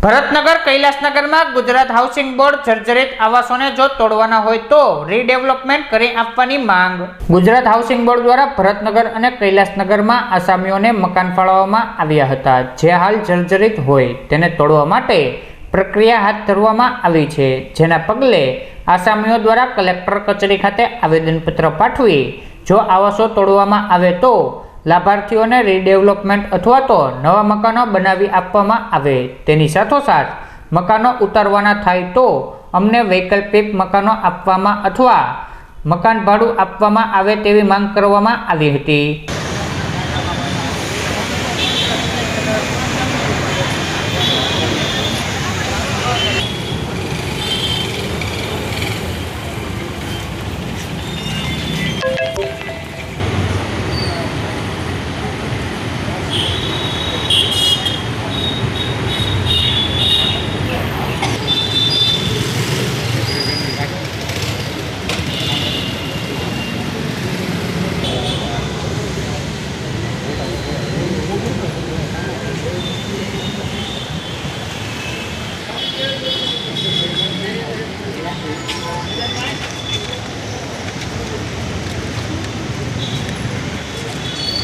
Bharatnagar કૈલાસનગરમાં Gujarat housing board જર્જરિત આવાસોને જો તોડવાના હોય તો રીડેવલપમેન્ટ કરી આપવાની માંગ. ગુજરાત હાઉસિંગ બોર્ડ દ્વારા ભરતનગર અને કૈલાસનગરમાં આસામીઓને મકાન ફાળવવામાં આવ્યા હતા, જે હાલ જર્જરિત હોય તેને તોડવા માટે પ્રક્રિયા હાથ ધરવામાં આવી છે, જેના પગલે આસામીઓ દ્વારા કલેક્ટર કચેરી ખાતે આવેદનપત્ર પાઠવી જો આવાસો તોડવામાં આવે તો લાભાર્થીઓને રીડેવલપમેન્ટ અથવા તો નવા મકાનો બનાવી આપવામાં આવે, તેની સાથોસાથ મકાનો ઉતારવાના થાય તો અમને વૈકલ્પિક મકાનો આપવામાં અથવા મકાન ભાડું આપવામાં આવે તેવી માંગ કરવામાં આવી હતી.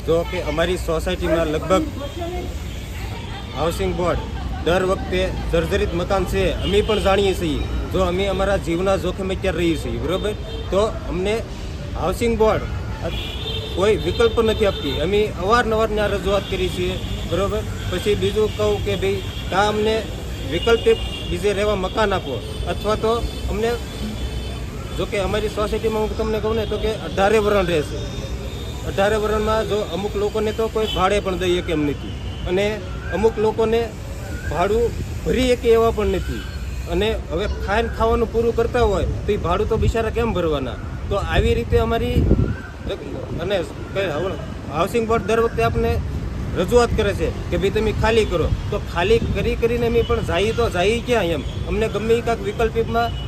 જો કે અમારી સોસાયટીમાં લગભગ હાઉસિંગ બોર્ડ દર વખતે જર્જરિત મકાન છે, અમે પણ જાણીએ છીએ. જો અમે અમારા જીવના જોખમે ક્યાં રહીએ છીએ, બરાબર, તો અમને હાઉસિંગ બોર્ડ કોઈ વિકલ્પ નથી આપતી. અમે અવારનવાર ત્યાં રજૂઆત કરી છીએ, બરાબર. પછી બીજું કહું કે ભાઈ કાં અમને વિકલ્પિક બીજે રહેવા મકાન આપો અથવા તો અમને, જો કે અમારી સોસાયટીમાં હું તમને કહું ને તો કે 18 વરણ રહેશે. 18 વરણમાં જો અમુક લોકોને તો કોઈ ભાડે પણ દઈએ કેમ નથી, અને અમુક લોકોને ભાડું ભરી શકે એવા પણ નથી, અને હવે ખાઈને ખાવાનું પૂરું કરતા હોય તો એ ભાડું તો બિચારા કેમ ભરવાના? તો આવી રીતે અમારી અને હાઉસિંગ બોર્ડ દર વખતે આપણે રજૂઆત કરે છે કે ભાઈ તમે ખાલી કરો, તો ખાલી કરીને અમે પણ જઈએ ક્યાં? એમ અમને ગમે કાંઈક વિકલ્પિકમાં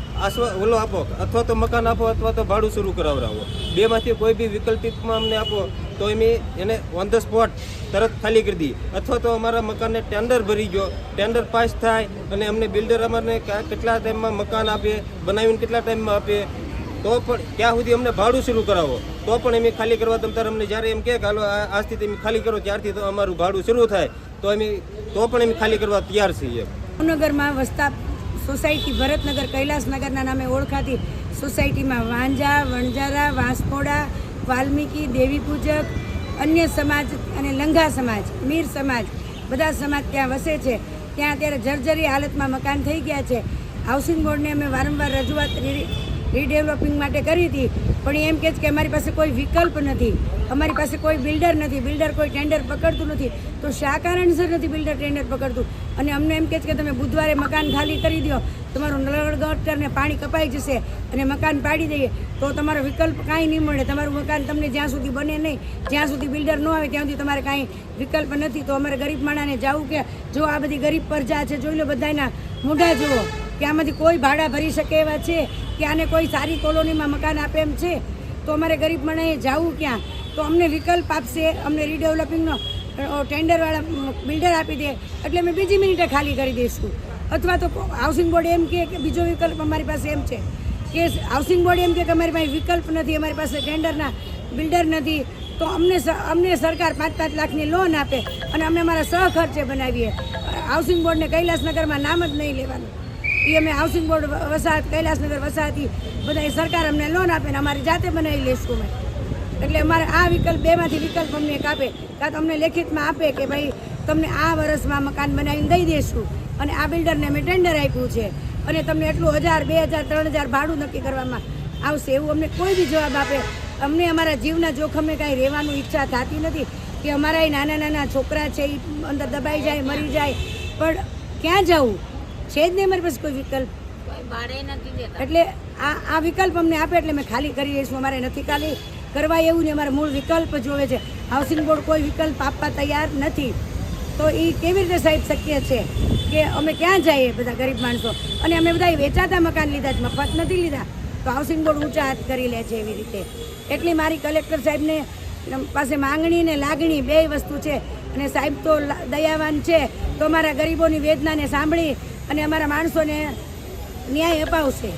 ઓલો આપો, અથવા તો મકાન આપો અથવા તો ભાડું શરૂ કરાવડાવો. બેમાંથી કોઈ બી વિકલ્પિકમાં અમને આપો તો અમે એને ઓન ધ સ્પોટ તરત ખાલી કરી દઈએ, અથવા તો અમારા મકાનને ટેન્ડર ભરી ગયો, ટેન્ડર પાસ થાય અને અમને બિલ્ડર અમારને કેટલા ટાઈમમાં મકાન આપે, બનાવીને કેટલા ટાઈમમાં આપે, તો પણ ત્યાં સુધી અમને ભાડું શરૂ કરાવો તો પણ અમે ખાલી કરવા તમતાર અમને જ્યારે એમ કહે કે હાલો આજથી તમે ખાલી કરો ત્યારથી તો અમારું ભાડું શરૂ થાય તો પણ અમે ખાલી કરવા તૈયાર છીએ. ભાવનગરમાં વસતા સોસાયટી ભરતનગર કૈલાસનગરના નામે ઓળખાતી સોસાયટીમાં વાંજા, વણજારા, વાંસપોડા, વાલ્મીકી, દેવી પૂજક, અન્ય સમાજ અને લંઘા સમાજ, મીર સમાજ, બધા સમાજ ત્યાં વસે છે. ત્યાં અત્યારે જર્જરી હાલતમાં મકાન થઈ ગયા છે. હાઉસિંગ બોર્ડને અમે વારંવાર રજૂઆત રીડેવલપિંગ માટે કરી હતી, પણ એમ કહે છે કે અમારી પાસે કોઈ વિકલ્પ નથી, અમારી પાસે કોઈ બિલ્ડર નથી, બિલ્ડર કોઈ ટેન્ડર પકડતું નથી. તો શા કારણસર નથી બિલ્ડર ટેન્ડર પકડતું? અને અમને એમ કહે છે કે તમે બુધવારે મકાન ખાલી કરી દો, તમારું નળ ગટરને પાણી કપાઈ જશે અને મકાન પાડી દઈએ તો તમારો વિકલ્પ કાંઈ નહીં મળે. તમારું મકાન તમને જ્યાં સુધી બને નહીં, જ્યાં સુધી બિલ્ડર ન આવે ત્યાં સુધી તમારે કાંઈ વિકલ્પ નથી. તો અમારે ગરીબ માણસને જવું કે જો આ બધી ગરીબ પ્રજા છે, જોઈ લો બધાના મોઢા જુઓ કે આમાંથી કોઈ ભાડા ભરી શકે એવા છે કે આને કોઈ સારી કોલોનીમાં મકાન આપે એમ છે, તો અમારે ગરીબ માણસે જવું ક્યાં? તો અમને વિકલ્પ આપશે, અમને રીડેવલપિંગનો ટેન્ડરવાળા બિલ્ડર આપી દે એટલે અમે બીજી મિનિટે ખાલી કરી દઈશું. અથવા તો હાઉસિંગ બોર્ડ એમ કહે કે બીજો વિકલ્પ અમારી પાસે એમ છે કે હાઉસિંગ બોર્ડ એમ કહે કે અમારી પાસે વિકલ્પ નથી, અમારી પાસે ટેન્ડરના બિલ્ડર નથી, તો અમને સરકાર 5-5 લાખની લોન આપે અને અમે અમારા સહખર્ચે બનાવીએ. હાઉસિંગ બોર્ડને કૈલાસનગરમાં નામ જ નહીં લેવાનું. એ અમે હાઉસિંગ બોર્ડ વસાહત, કૈલાસનગર વસાહતી બધા સરકાર અમને લોન આપે ને અમારી જાતે બનાવી લઈશું અમે. એટલે અમારે આ વિકલ્પ, બેમાંથી વિકલ્પ અમને એક આપે, કાં તો અમને લેખિતમાં આપે કે ભાઈ તમને આ વર્ષમાં મકાન બનાવીને દઈ દઈશું અને આ બિલ્ડરને અમે ટેન્ડર આપ્યું છે અને તમને એટલું 1000, 2000, 3000 ભાડું નક્કી કરવામાં આવશે, એવું અમને કોઈ બી જવાબ આપે. અમને અમારા જીવના જોખમે કાંઈ રહેવાનું ઈચ્છા થતી નથી કે અમારા નાના છોકરા છે એ અંદર દબાઈ જાય, મરી જાય, પણ ક્યાં જવું છે જ નહીં અમારી પાસે કોઈ વિકલ્પ. એટલે આ વિકલ્પ અમને આપે એટલે અમે ખાલી કરી દઈશું. અમારે નથી ખાલી કરવા એવું નહીં, અમારે મૂળ વિકલ્પ જોવે છે. હાઉસિંગ બોર્ડ કોઈ વિકલ્પ આપવા તૈયાર નથી, તો એ કેવી રીતે સાહેબ શક્ય છે કે અમે ક્યાં જઈએ બધા ગરીબ માણસો? અને અમે બધા વેચાતા મકાન લીધા છે, મફત નથી લીધા. તો હાઉસિંગ બોર્ડ ઊંચા હાથ કરી લે છે એવી રીતે. એટલી મારી કલેક્ટર સાહેબને પાસે માંગણી ને લાગણી બે વસ્તુ છે અને સાહેબ તો દયાવાન છે તો અમારા ગરીબોની વેદનાને સાંભળી અને અમારા માણસોને ન્યાય અપાવશે.